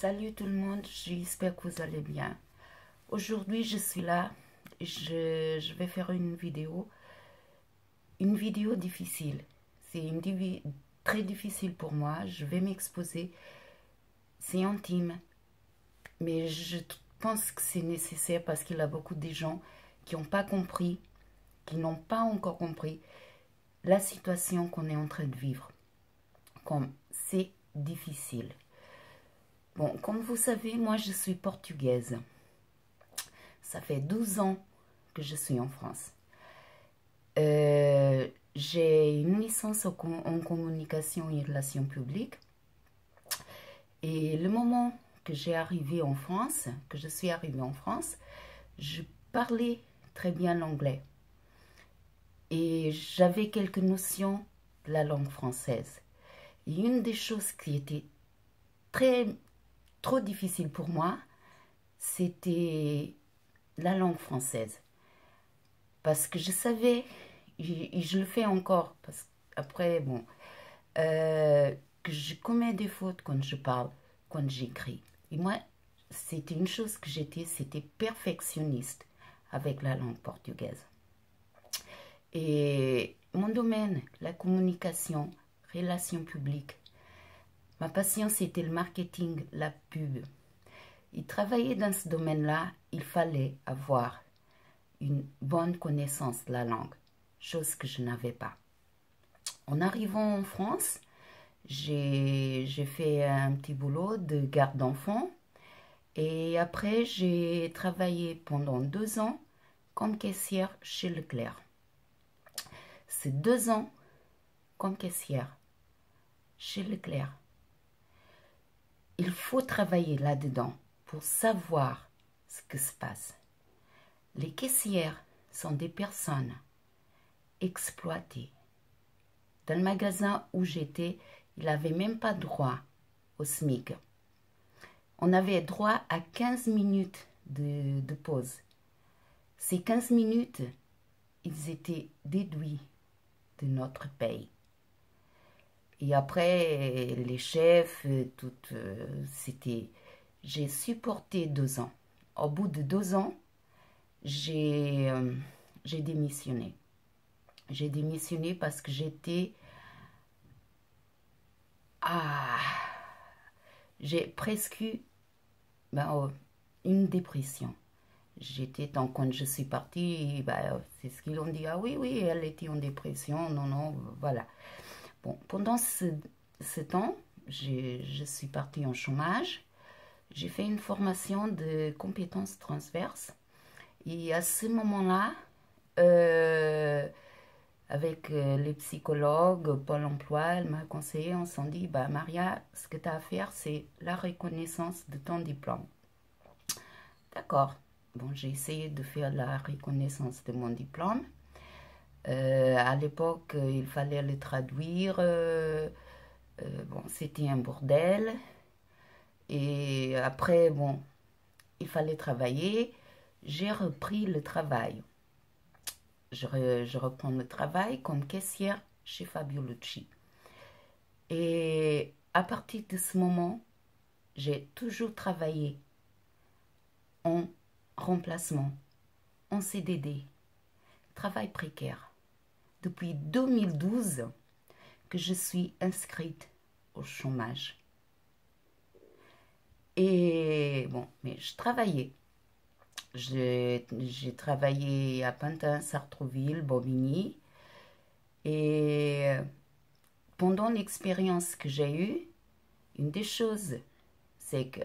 Salut tout le monde, j'espère que vous allez bien. Aujourd'hui, je suis là, je vais faire une vidéo difficile. C'est très difficile pour moi, je vais m'exposer. C'est intime, mais je pense que c'est nécessaire parce qu'il y a beaucoup de gens qui n'ont pas compris, qui n'ont pas encore compris la situation qu'on est en train de vivre. Comme c'est difficile. Bon, comme vous savez, moi je suis portugaise. Ça fait 12 ans que je suis en France. J'ai une licence en communication et relations publiques. Et le moment que j'ai arrivé en France, que je suis arrivée en France, je parlais très bien l'anglais. Et j'avais quelques notions de la langue française. Et une des choses qui était trop difficile pour moi, c'était la langue française. Parce que je savais, et je le fais encore, parce qu'après, bon, que je commets des fautes quand je parle, quand j'écris. Et moi, c'était une chose que c'était perfectionniste avec la langue portugaise. Et mon domaine, la communication, relations publiques, ma passion, c'était le marketing, la pub. Et travailler dans ce domaine-là, il fallait avoir une bonne connaissance de la langue, chose que je n'avais pas. En arrivant en France, j'ai fait un petit boulot de garde d'enfants et après j'ai travaillé pendant 2 ans comme caissière chez Leclerc. Ces 2 ans comme caissière chez Leclerc, il faut travailler là-dedans pour savoir ce qui se passe. Les caissières sont des personnes exploitées. Dans le magasin où j'étais, il n'avait même pas droit au SMIC. On avait droit à 15 minutes de pause. Ces 15 minutes, ils étaient déduits de notre paye. Et après, les chefs, c'était... J'ai supporté 2 ans. Au bout de 2 ans, j'ai démissionné. J'ai démissionné parce que j'étais... j'ai presque eu une dépression. Quand je suis partie, c'est ce qu'ils ont dit. Ah oui, oui, elle était en dépression. Non, non, voilà. Bon, pendant ce temps, je suis partie en chômage. J'ai fait une formation de compétences transverses. Et à ce moment-là, avec les psychologues, Pôle emploi, elle m'a conseillé, on s'en dit, Maria, ce que tu as à faire, c'est la reconnaissance de ton diplôme. D'accord. Bon, j'ai essayé de faire la reconnaissance de mon diplôme. À l'époque, il fallait le traduire. Bon, c'était un bordel. Et après, bon, il fallait travailler. J'ai repris le travail. Je reprends le travail comme caissière chez Fabiolucci. Et à partir de ce moment, j'ai toujours travaillé en remplacement, en CDD, travail précaire. Depuis 2012 que je suis inscrite au chômage. Et bon, mais je travaillais. J'ai travaillé à Pantin, Sartrouville, Bobigny. Et pendant l'expérience que j'ai eue, une des choses, c'est que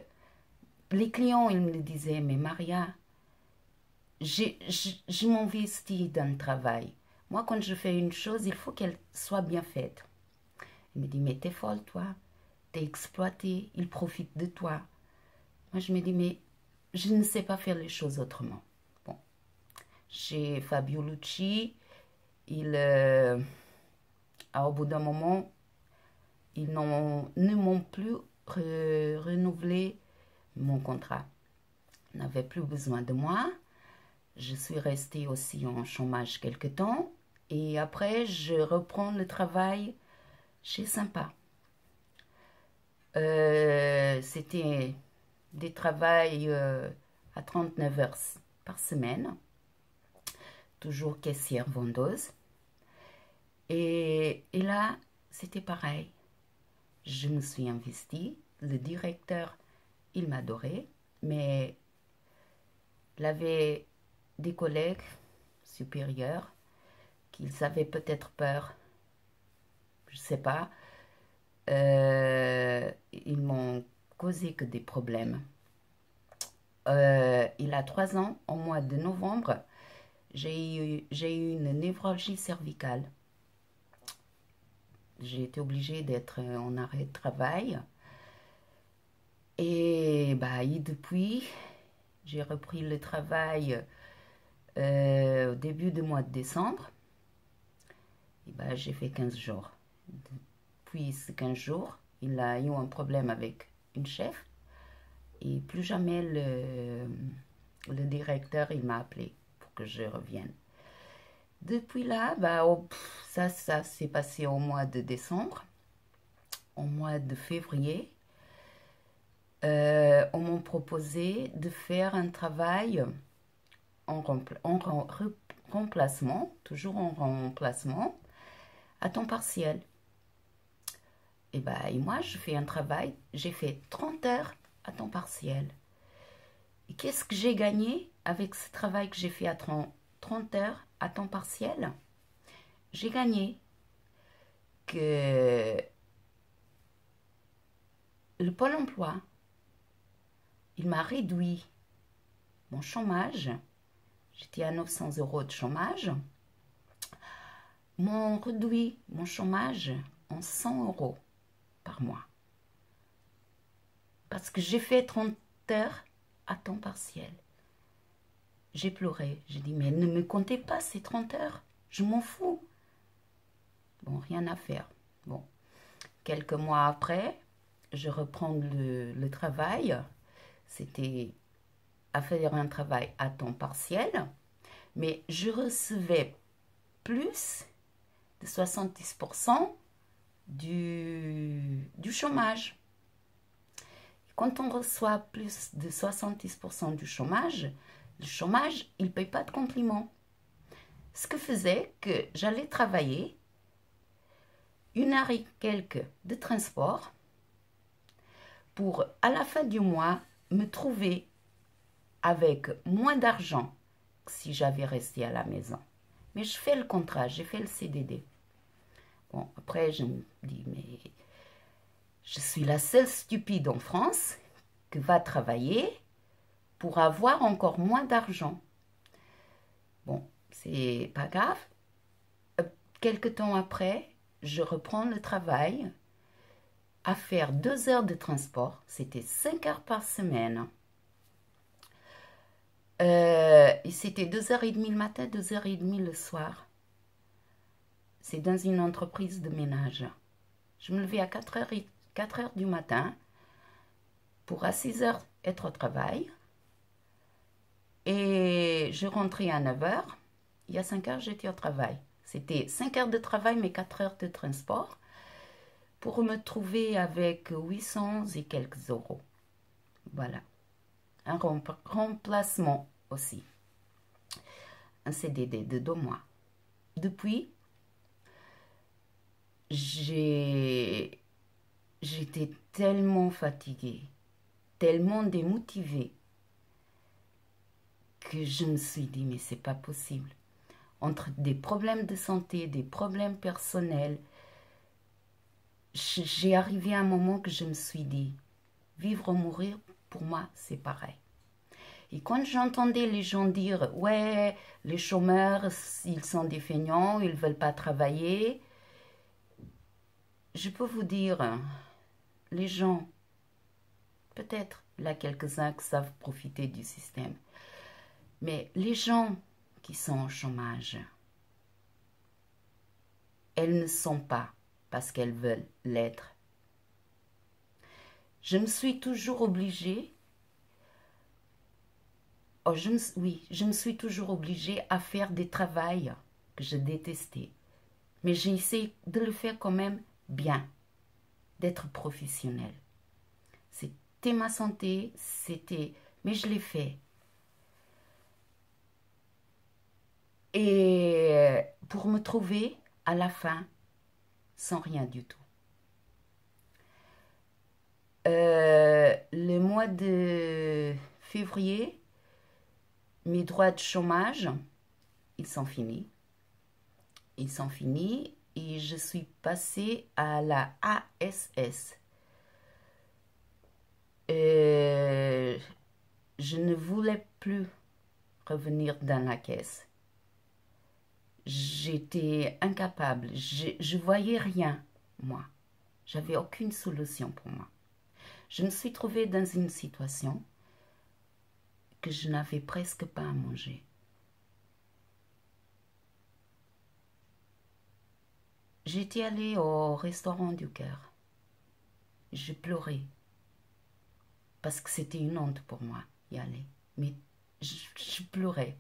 les clients, ils me disaient, mais Maria, je m'investis dans le travail. Moi, quand je fais une chose, il faut qu'elle soit bien faite. Il me dit, mais t'es folle, toi. T'es exploitée, ils profitent de toi. Moi, je me dis, mais je ne sais pas faire les choses autrement. Bon. Chez Fabiolucci, au bout d'un moment, ils ne m'ont plus renouvelé mon contrat. Ils n'avaient plus besoin de moi. Je suis restée aussi en chômage quelque temps. Et après, je reprends le travail chez Sympa. c'était des travails à 39 heures par semaine, toujours caissière vendeuse. Et là, c'était pareil. Je me suis investie. Le directeur, il m'adorait, mais il avait des collègues supérieurs qui avaient peut-être peur, je ne sais pas. Ils m'ont causé que des problèmes. Il a 3 ans, au mois de novembre, j'ai eu une névralgie cervicale. J'ai été obligée d'être en arrêt de travail. Et depuis, j'ai repris le travail au début du mois de décembre. Et j'ai fait 15 jours. Depuis ces 15 jours, il a eu un problème avec une chef. Et plus jamais le directeur il m'a appelé pour que je revienne. Depuis là, ça s'est passé au mois de décembre. Au mois de février, on m'a proposé de faire un travail en remplacement, toujours en remplacement, à temps partiel. Et moi, je fais un travail, j'ai fait 30 heures à temps partiel. Et qu'est-ce que j'ai gagné avec ce travail que j'ai fait à 30 heures à temps partiel? J'ai gagné que le Pôle emploi, il m'a réduit mon chômage. J'étais à 900 € de chômage. M'ont réduit mon chômage en 100 € par mois. Parce que j'ai fait 30 heures à temps partiel. J'ai pleuré. J'ai dit, mais ne me comptez pas ces 30 heures. Je m'en fous. Bon, rien à faire. Bon, quelques mois après, je reprends le travail. C'était à faire un travail à temps partiel. Mais je recevais plus de 70% du chômage. Quand on reçoit plus de 70% du chômage, le chômage, il ne paye pas de compliments. Ce que faisait que j'allais travailler 1 heure et quelques de transport pour, à la fin du mois, me trouver avec moins d'argent que si j'avais resté à la maison. Mais je fais le contrat, j'ai fait le CDD. Bon, après, je me dis, mais je suis la seule stupide en France qui va travailler pour avoir encore moins d'argent. Bon, c'est pas grave. Quelque temps après, je reprends le travail à faire 2 heures de transport. C'était 5 heures par semaine. Et c'était 2h30 le matin, 2h30 le soir. C'est dans une entreprise de ménage. Je me levais à 4 heures du matin pour à 6 heures être au travail. Et je rentrais à 9 heures. Et à 5 heures, j'étais au travail. C'était 5 heures de travail, mais 4 heures de transport pour me trouver avec 800 et quelques euros. Voilà. Un remplacement aussi. Un CDD de 2 mois. Depuis, j'étais tellement fatiguée, tellement démotivée, que je me suis dit, mais c'est pas possible. Entre des problèmes de santé, des problèmes personnels, j'ai arrivé à un moment que je me suis dit, vivre ou mourir, pour moi, c'est pareil. Et quand j'entendais les gens dire, ouais, les chômeurs, ils sont des feignants, ils ne veulent pas travailler, je peux vous dire, les gens, peut-être, il y a quelques-uns qui savent profiter du système, mais les gens qui sont au chômage, elles ne sont pas parce qu'elles veulent l'être. Je me suis toujours obligée, je me suis toujours obligée à faire des travails que je détestais. Mais j'ai essayé de le faire quand même bien, d'être professionnelle. C'est c'était ma santé, c'était... Mais je l'ai fait. Et pour me trouver à la fin sans rien du tout. Le mois de février, mes droits de chômage, ils sont finis. Ils sont finis et je suis passée à la ASS. Je ne voulais plus revenir dans la caisse. J'étais incapable. Je voyais rien, moi. J'avais aucune solution pour moi. Je me suis trouvée dans une situation que je n'avais presque pas à manger. J'étais allée au restaurant du cœur. Je pleurais. Parce que c'était une honte pour moi y aller. Mais je pleurais.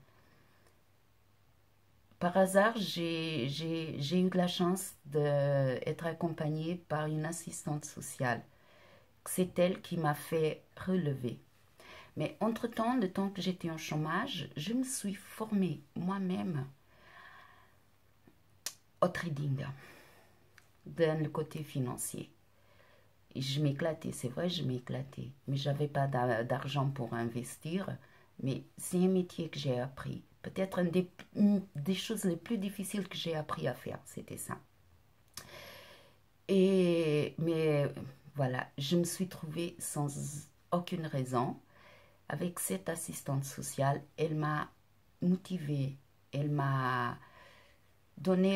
Par hasard, j'ai eu de la chance d'être accompagnée par une assistante sociale. C'est elle qui m'a fait relever. Mais entre-temps, le temps que j'étais en chômage, je me suis formée moi-même au trading, dans le côté financier. Et je m'éclatais, c'est vrai, je m'éclatais. Mais je n'avais pas d'argent pour investir. Mais c'est un métier que j'ai appris. Peut-être une des choses les plus difficiles que j'ai appris à faire, c'était ça. Mais voilà, je me suis trouvée sans aucune raison. Avec cette assistante sociale, elle m'a motivée, elle m'a donné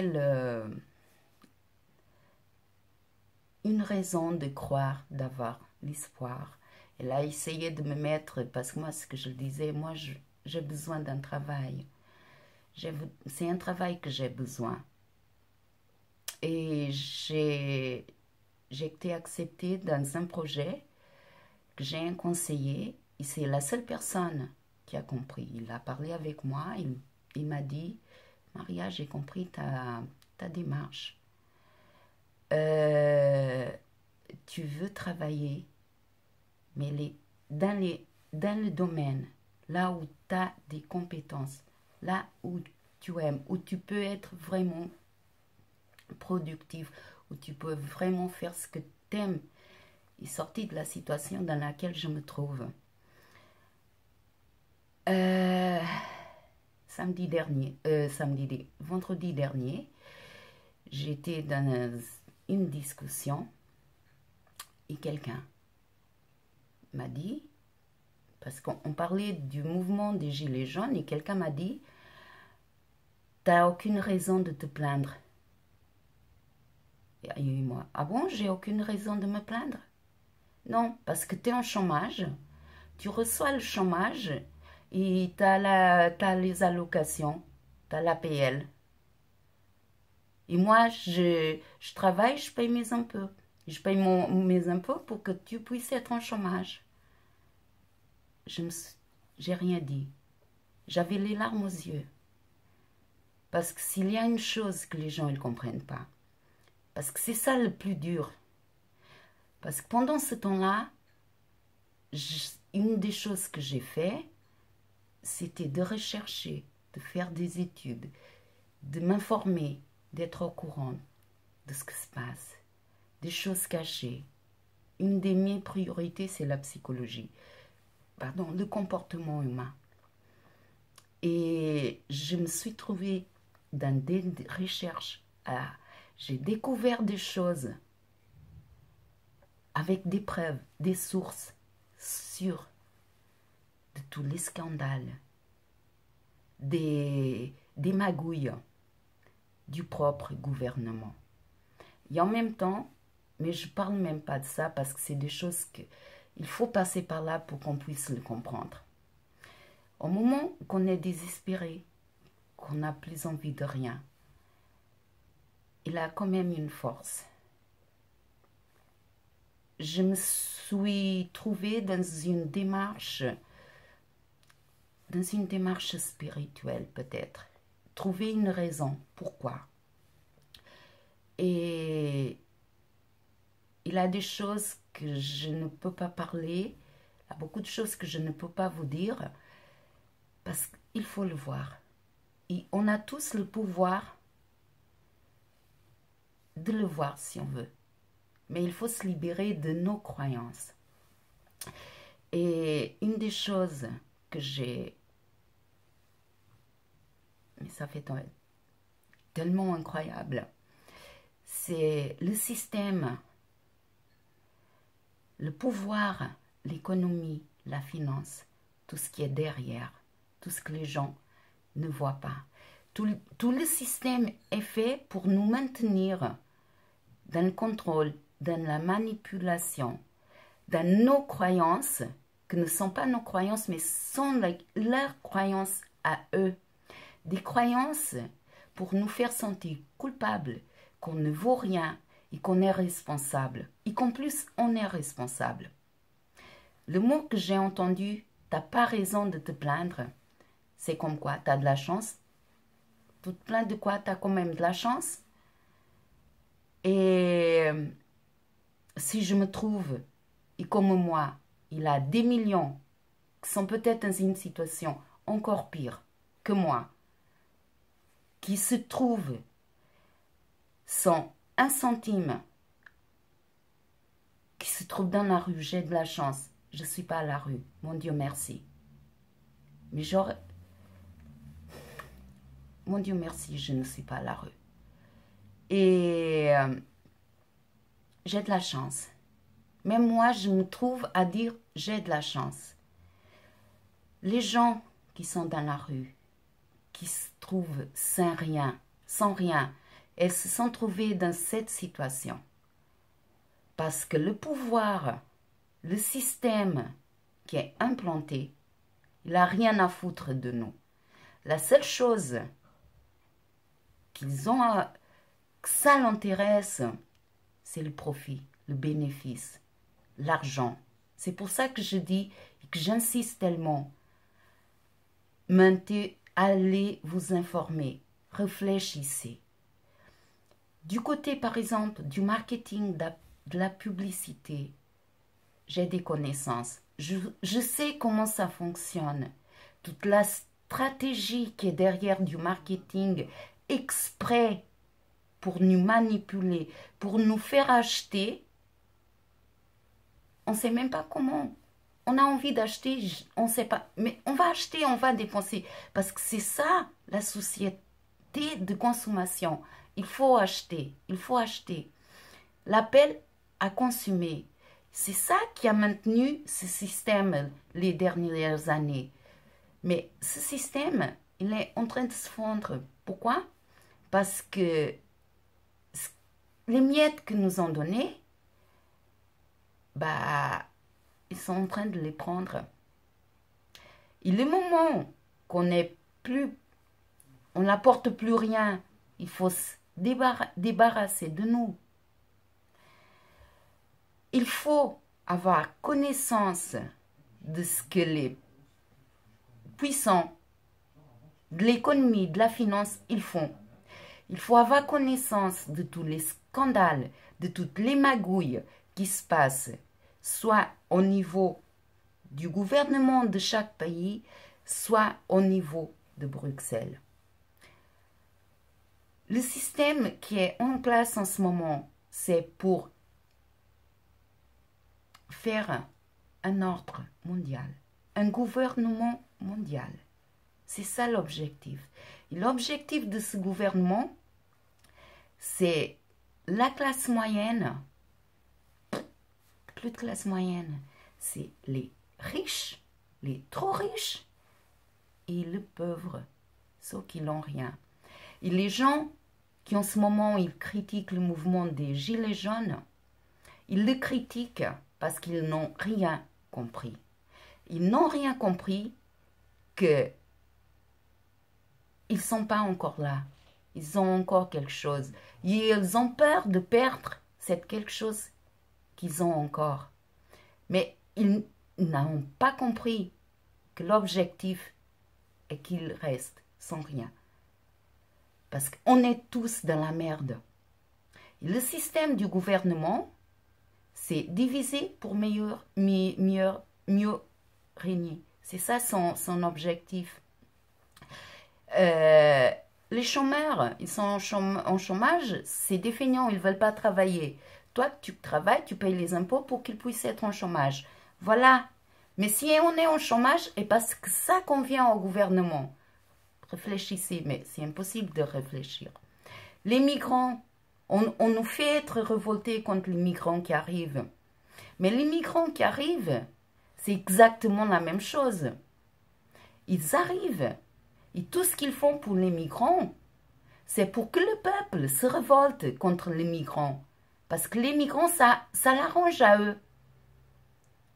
une raison de croire, d'avoir l'espoir. Elle a essayé de me mettre, parce que moi, ce que je disais, moi, j'ai besoin d'un travail. C'est un travail que j'ai besoin. Et j'ai été acceptée dans un projet que j'ai un conseiller. Et c'est la seule personne qui a compris. Il a parlé avec moi. Il m'a dit, Maria, j'ai compris ta démarche. Tu veux travailler, mais dans le domaine, là où tu as des compétences, là où tu aimes, où tu peux être vraiment productif, où tu peux vraiment faire ce que tu aimes, et sortir de la situation dans laquelle je me trouve. Vendredi dernier, j'étais dans une discussion et quelqu'un m'a dit, parce qu'on parlait du mouvement des Gilets jaunes, et quelqu'un m'a dit, t'as aucune raison de te plaindre. Et moi, ah bon, j'ai aucune raison de me plaindre? Non, parce que tu es en chômage, tu reçois le chômage et t'as les allocations, t'as l'APL. Et moi, je travaille, je paye mes impôts. Je paye mes impôts pour que tu puisses être en chômage. J'ai rien dit. J'avais les larmes aux yeux. Parce que s'il y a une chose que les gens ne comprennent pas, parce que c'est ça le plus dur. Parce que pendant ce temps-là, une des choses que j'ai fait, c'était de rechercher, de faire des études, de m'informer, d'être au courant de ce qui se passe, des choses cachées. Une de mes priorités, c'est la psychologie. Pardon, le comportement humain. Et je me suis trouvée dans des recherches. J'ai découvert des choses avec des preuves, des sources sûres de tous les scandales, des magouilles du propre gouvernement. Et en même temps, mais je ne parle même pas de ça parce que c'est des choses qu'il faut passer par là pour qu'on puisse le comprendre. Au moment qu'on est désespéré, qu'on n'a plus envie de rien, il a quand même une force. Je me suis trouvée dans une démarche spirituelle peut-être. Trouver une raison, pourquoi. Et il y a des choses que je ne peux pas parler. Il y a beaucoup de choses que je ne peux pas vous dire parce qu'il faut le voir. Et on a tous le pouvoir de le voir si on veut. Mais il faut se libérer de nos croyances. Et une des choses que j'ai... Mais ça fait tellement incroyable. C'est le système, le pouvoir, l'économie, la finance, tout ce qui est derrière, tout ce que les gens ne voient pas. Tout le système est fait pour nous maintenir dans le contrôle, dans la manipulation, dans nos croyances, que ne sont pas nos croyances, mais sont leurs croyances à eux. Des croyances pour nous faire sentir coupables, qu'on ne vaut rien et qu'on est responsable. Et qu'en plus, on est responsable. Le mot que j'ai entendu, t'as pas raison de te plaindre, c'est comme quoi, t'as de la chance. Tu te plains de quoi? T'as quand même de la chance. Et si je me trouve, et comme moi, il a des millions qui sont peut-être dans une situation encore pire que moi, qui se trouvent sans un centime, qui se trouvent dans la rue, j'ai de la chance. Je ne suis pas à la rue, mon Dieu merci. Mais j'aurais... Mon Dieu merci, je ne suis pas à la rue. Et j'ai de la chance. Même moi, je me trouve à dire j'ai de la chance. Les gens qui sont dans la rue, qui se trouvent sans rien, elles se sont trouvées dans cette situation. Parce que le pouvoir, le système qui est implanté, il n'a rien à foutre de nous. La seule chose qu'ils ont, que ça l'intéresse, c'est le profit, le bénéfice, l'argent. C'est pour ça que je dis et que j'insiste tellement. Allez vous informer, réfléchissez. Du côté, par exemple, du marketing, de la publicité, j'ai des connaissances. Je sais comment ça fonctionne. Toute la stratégie qui est derrière du marketing exprès pour nous manipuler, pour nous faire acheter, on ne sait même pas comment. On a envie d'acheter, on ne sait pas. Mais on va acheter, on va dépenser. Parce que c'est ça, la société de consommation. Il faut acheter, il faut acheter. L'appel à consommer, c'est ça qui a maintenu ce système les dernières années. Mais ce système, il est en train de se fondre. Pourquoi? Parce que les miettes que nous ont données, ils sont en train de les prendre. Et le moment qu'on n'est plus, on n'apporte plus rien, il faut se débarrasser de nous. Il faut avoir connaissance de ce que les puissants de l'économie, de la finance, ils font. Il faut avoir connaissance de tous les scandales, de toutes les magouilles qui se passent, soit au niveau du gouvernement de chaque pays, soit au niveau de Bruxelles. Le système qui est en place en ce moment, c'est pour faire un ordre mondial, un gouvernement mondial. C'est ça l'objectif. Et l'objectif de ce gouvernement, c'est la classe moyenne, plus de classe moyenne, c'est les riches, les trop riches et les pauvres, ceux qui n'ont rien. Et les gens qui en ce moment, ils critiquent le mouvement des Gilets jaunes, ils le critiquent parce qu'ils n'ont rien compris. Ils n'ont rien compris que ils ne sont pas encore là. Ils ont encore quelque chose. Et ils ont peur de perdre cette quelque chose qu'ils ont encore. Mais ils n'ont pas compris que l'objectif est qu'ils restent sans rien. Parce qu'on est tous dans la merde. Et le système du gouvernement, C'est diviser pour mieux régner. C'est ça son objectif. Les chômeurs, ils sont en chômage, c'est des feignants, ils ne veulent pas travailler. Toi, tu travailles, tu payes les impôts pour qu'ils puissent être en chômage. Voilà. Mais si on est en chômage, et parce que ça convient au gouvernement, réfléchissez, mais c'est impossible de réfléchir. Les migrants, on nous fait être révoltés contre les migrants qui arrivent. Mais les migrants qui arrivent, c'est exactement la même chose. Ils arrivent. Et tout ce qu'ils font pour les migrants, c'est pour que le peuple se révolte contre les migrants. Parce que les migrants, ça l'arrange à eux.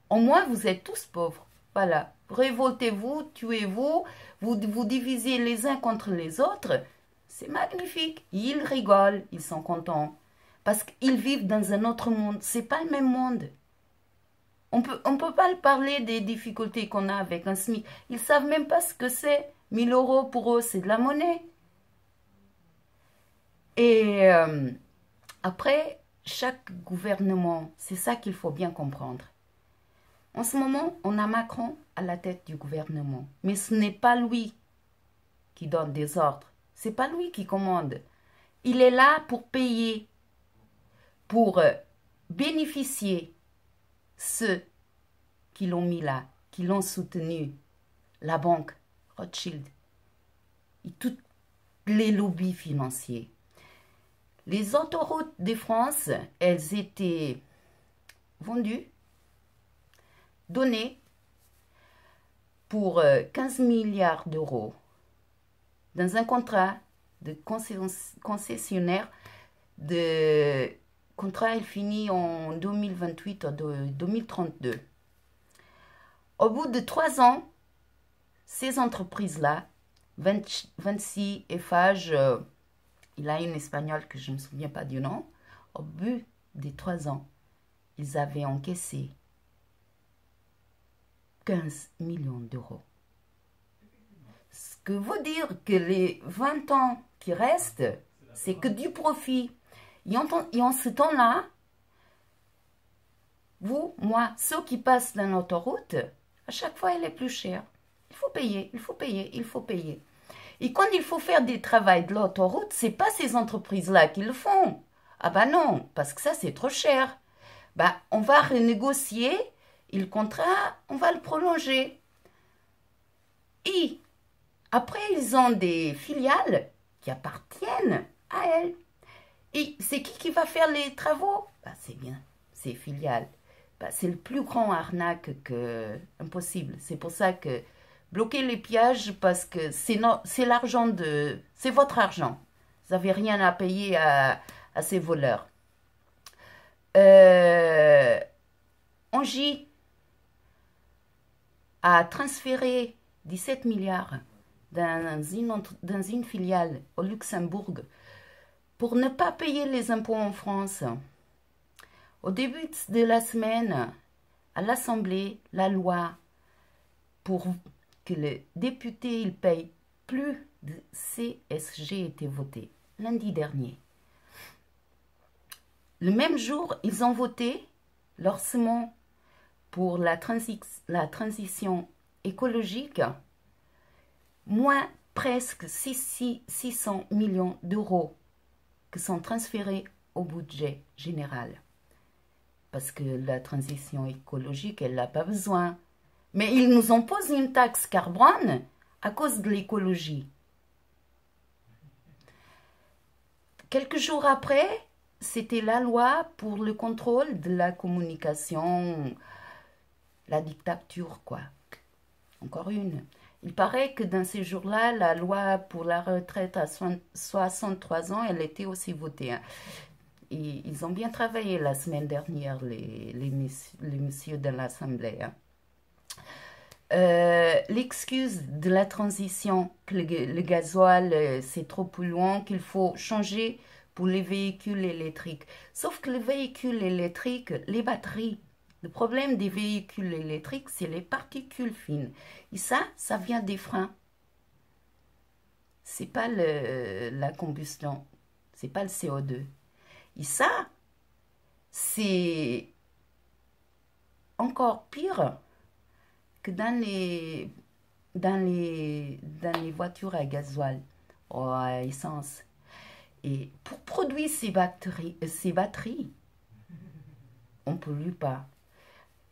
Au moins, vous êtes tous pauvres. Voilà. Révoltez-vous, tuez-vous, vous divisez les uns contre les autres. C'est magnifique. Ils rigolent, ils sont contents. Parce qu'ils vivent dans un autre monde. C'est pas le même monde. On peut pas parler des difficultés qu'on a avec un SMIC. Ils savent même pas ce que c'est. 1000 euros pour eux, c'est de la monnaie. Et après, chaque gouvernement, c'est ça qu'il faut bien comprendre. En ce moment, on a Macron à la tête du gouvernement. Mais ce n'est pas lui qui donne des ordres. C'est pas lui qui commande. Il est là pour payer, pour bénéficier ceux qui l'ont mis là, qui l'ont soutenu. La banque, Rothschild, et tous les lobbies financiers. Les autoroutes de France, elles étaient vendues, données pour 15 milliards d'euros dans un contrat de concessionnaire. Le contrat, il finit en 2028 ou 2032. Au bout de 3 ans, ces entreprises-là, 26 Eiffage, il a une espagnole que je ne me souviens pas du nom, au bout des 3 ans, ils avaient encaissé 15 millions d'euros. Ce que veut dire que les 20 ans qui restent, c'est que du profit. Et en ce temps-là, vous, moi, ceux qui passent dans l'autoroute, à chaque fois, elle est plus chère. Il faut payer, il faut payer, il faut payer. Et quand il faut faire des travaux de l'autoroute, ce n'est pas ces entreprises-là qui le font. Ah ben non, parce que ça, c'est trop cher. Ben, on va renégocier et le contrat, on va le prolonger. Et après, ils ont des filiales qui appartiennent à elles. Et c'est qui va faire les travaux? Ben, c'est bien, c'est filiales. Ben, c'est le plus grand arnaque que impossible. C'est pour ça que bloquez les pièges parce que c'est l'argent c'est votre argent. Vous n'avez rien à payer à ces voleurs. Engie a transféré 17 milliards dans une filiale au Luxembourg pour ne pas payer les impôts en France. Au début de la semaine, à l'Assemblée, la loi pour que le député il paye plus de CSG a été votée lundi dernier. Le même jour, ils ont voté l'orcement pour la transition écologique, moins presque 600 millions d'euros qui sont transférés au budget général. Parce que la transition écologique, elle n'a pas besoin. Mais ils nous ont posé une taxe carbone à cause de l'écologie. Quelques jours après, c'était la loi pour le contrôle de la communication, la dictature, quoi. Encore une. Il paraît que dans ces jours-là, la loi pour la retraite à 63 ans, elle était aussi votée. Hein. Et ils ont bien travaillé la semaine dernière, les messieurs de l'Assemblée. Hein. L'excuse de la transition, que le gasoil c'est trop polluant, qu'il faut changer pour les véhicules électriques. Sauf que les véhicules électriques, les batteries, le problème des véhicules électriques, c'est les particules fines. Et ça vient des freins. C'est pas la combustion, c'est pas le CO2. Et ça, c'est encore pire que dans les voitures à gasoil ou à essence. Et pour produire ces batteries, on ne pollue pas.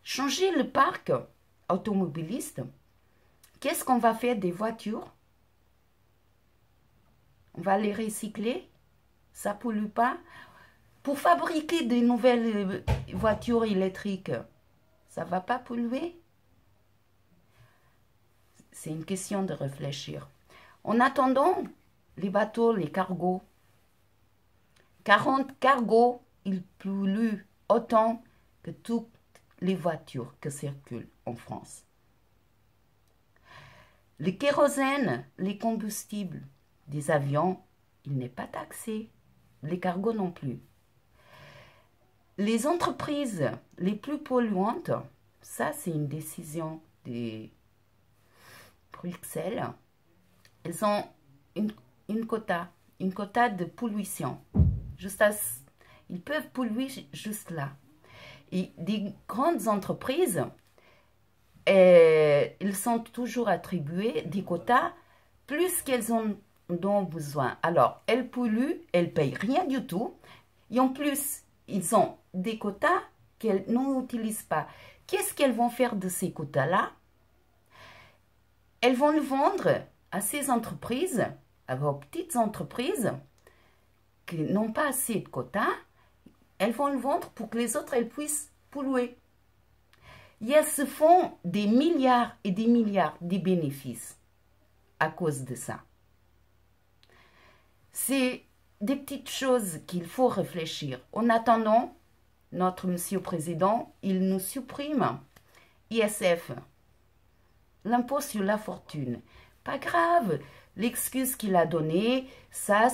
Changer le parc automobiliste, qu'est-ce qu'on va faire des voitures? On va les recycler? Ça ne pollue pas? Pour fabriquer de nouvelles voitures électriques, ça ne va pas polluer? C'est une question de réfléchir. En attendant, les bateaux, les cargos, 40 cargos, ils polluent autant que toutes les voitures qui circulent en France. Le kérosène, les combustibles des avions, il n'est pas taxé. Les cargos non plus. Les entreprises les plus polluantes, ça c'est une décision de Bruxelles, elles ont une quota de pollution. Ils peuvent polluer juste là. Et des grandes entreprises, ils sont toujours attribuées des quotas plus qu'elles ont besoin. Alors, elles polluent, elles payent rien du tout. Et en plus, ils ont des quotas qu'elles n'utilisent pas. Qu'est-ce qu'elles vont faire de ces quotas-là? Elles vont le vendre à ces entreprises, à vos petites entreprises qui n'ont pas assez de quotas. Elles vont le vendre pour que les autres elles puissent polluer. Et elles se font des milliards et des milliards de bénéfices à cause de ça. C'est des petites choses qu'il faut réfléchir. En attendant, notre monsieur président, il nous supprime ISF, l'impôt sur la fortune. Pas grave, l'excuse qu'il a donnée, ça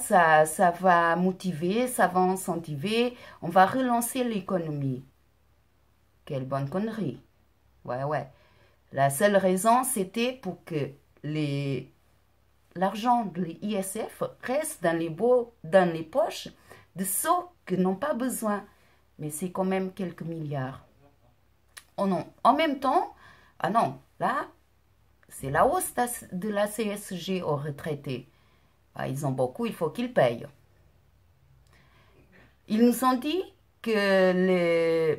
va motiver, ça va incentiver, on va relancer l'économie. Quelle bonne connerie. Ouais. La seule raison, c'était pour que l'argent de l'ISF reste dans les poches de ceux qui n'ont pas besoin. Mais c'est quand même quelques milliards. Oh non. En même temps, ah non, là, c'est la hausse de la CSG aux retraités. Ah, ils ont beaucoup, il faut qu'ils payent. Ils nous ont dit que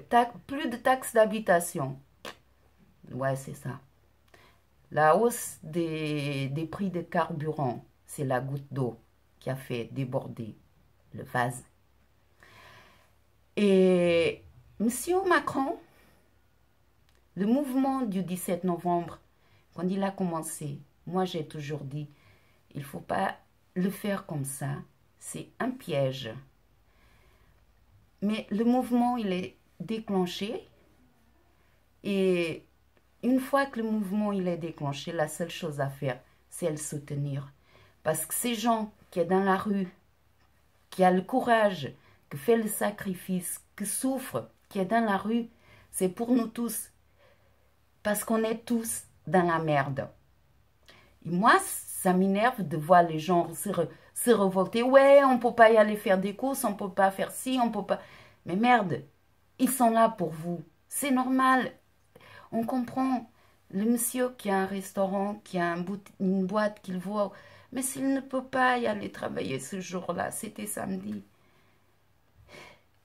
plus de taxes d'habitation. Ouais, c'est ça. La hausse des prix de carburant, c'est la goutte d'eau qui a fait déborder le vase. Et M. Macron, le mouvement du 17 novembre, quand il a commencé, moi j'ai toujours dit, il ne faut pas le faire comme ça, c'est un piège. Mais le mouvement, il est déclenché et une fois que le mouvement il est déclenché, la seule chose à faire, c'est le soutenir. Parce que ces gens qui sont dans la rue, qui ont le courage, qui font le sacrifice, qui souffrent, qui sont dans la rue, c'est pour nous tous. Parce qu'on est tous dans la merde. Et moi, ça m'énerve de voir les gens se révolter. Ouais, on ne peut pas y aller faire des courses, on ne peut pas faire ci, on ne peut pas... Mais merde, ils sont là pour vous. C'est normal. On comprend. Le monsieur qui a un restaurant, qui a une boîte qu'il voit, mais s'il ne peut pas y aller travailler ce jour-là, c'était samedi.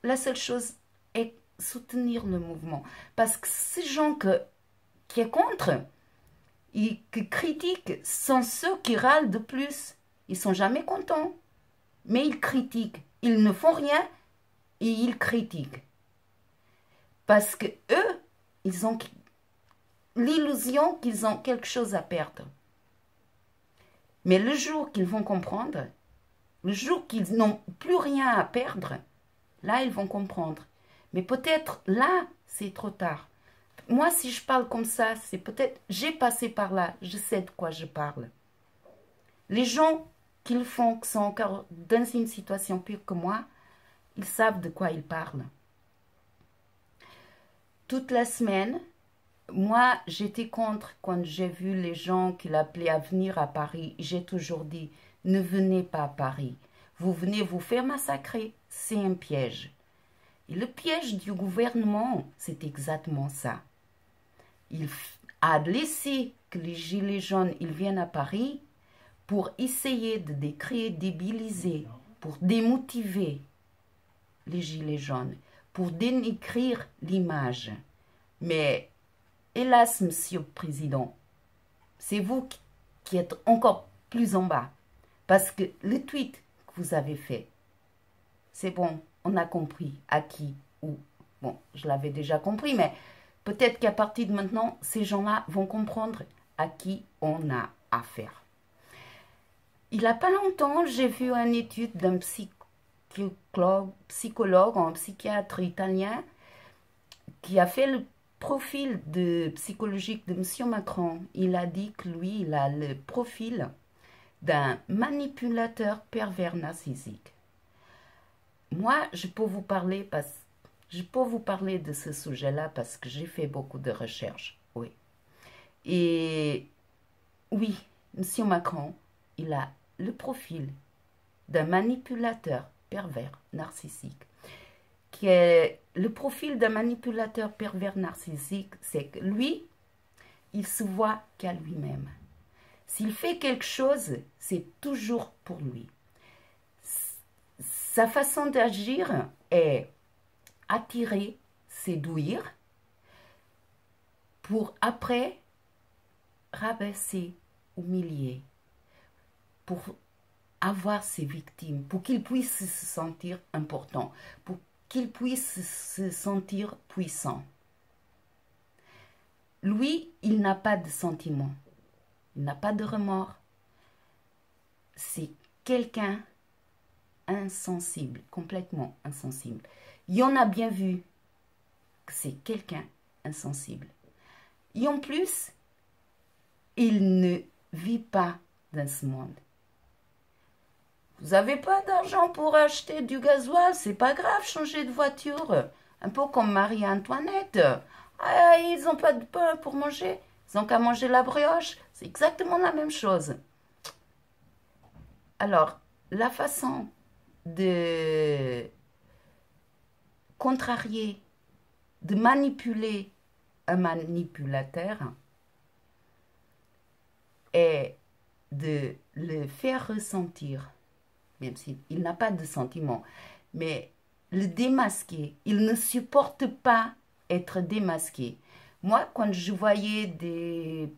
La seule chose est soutenir le mouvement. Parce que ces gens qui sont contre et qui critiquent sont ceux qui râlent de plus. Ils ne sont jamais contents. Mais ils critiquent. Ils ne font rien et ils critiquent. Parce que eux, ils ont l'illusion qu'ils ont quelque chose à perdre. Mais le jour qu'ils vont comprendre, le jour qu'ils n'ont plus rien à perdre, là, ils vont comprendre. Mais peut-être là, c'est trop tard. Moi, si je parle comme ça, c'est peut-être... J'ai passé par là, je sais de quoi je parle. Les gens qui le font, qui sont encore dans une situation pire que moi, ils savent de quoi ils parlent. Toute la semaine, moi, j'étais contre quand j'ai vu les gens qui l'appelaient à venir à Paris. J'ai toujours dit, ne venez pas à Paris. Vous venez vous faire massacrer. C'est un piège. Et le piège du gouvernement, c'est exactement ça. Il a laissé que les gilets jaunes ils viennent à Paris pour essayer de décrédibiliser, pour démotiver les gilets jaunes, pour dénigrir l'image. Mais hélas, Monsieur le Président, c'est vous qui êtes encore plus en bas. Parce que le tweet que vous avez fait, c'est bon, on a compris à qui ou... Bon, je l'avais déjà compris, mais peut-être qu'à partir de maintenant, ces gens-là vont comprendre à qui on a affaire. Il n'y a pas longtemps, j'ai vu une étude d'un psychologue, un psychiatre italien qui a fait le profil psychologique de M. Macron. Il a dit que lui, il a le profil d'un manipulateur pervers narcissique. Moi, je peux vous parler de ce sujet-là parce que j'ai fait beaucoup de recherches. Oui. Et oui, M. Macron, il a le profil d'un manipulateur pervers narcissique. Le profil d'un manipulateur pervers narcissique, c'est que lui, il se voit qu'à lui-même. S'il fait quelque chose, c'est toujours pour lui. Sa façon d'agir est attirer, séduire, pour après rabaisser, humilier, pour avoir ses victimes, pour qu'il puisse se sentir important, pour qu'il puisse se sentir puissant. Lui, il n'a pas de sentiments, il n'a pas de remords. C'est quelqu'un insensible, complètement insensible. Il y en a bien vu que c'est quelqu'un insensible. Et en plus, il ne vit pas dans ce monde. Vous n'avez pas d'argent pour acheter du gasoil, c'est pas grave, changer de voiture. Un peu comme Marie-Antoinette. Ah, ils n'ont pas de pain pour manger, ils n'ont qu'à manger la brioche. C'est exactement la même chose. Alors, la façon de contrarier, de manipuler un manipulateur est de le faire ressentir, même s'il n'a pas de sentiment, mais le démasquer. Il ne supporte pas être démasqué. Moi, quand je voyais des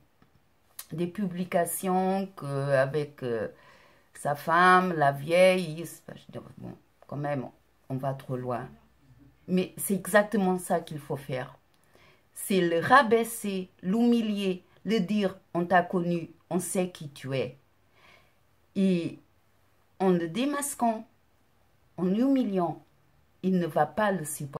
publications avec sa femme, la vieille, je dis, bon, quand même, on va trop loin. Mais c'est exactement ça qu'il faut faire. C'est le rabaisser, l'humilier, le dire, on t'a connu, on sait qui tu es. Et en le démasquant, en l'humiliant, il ne va pas le supporter.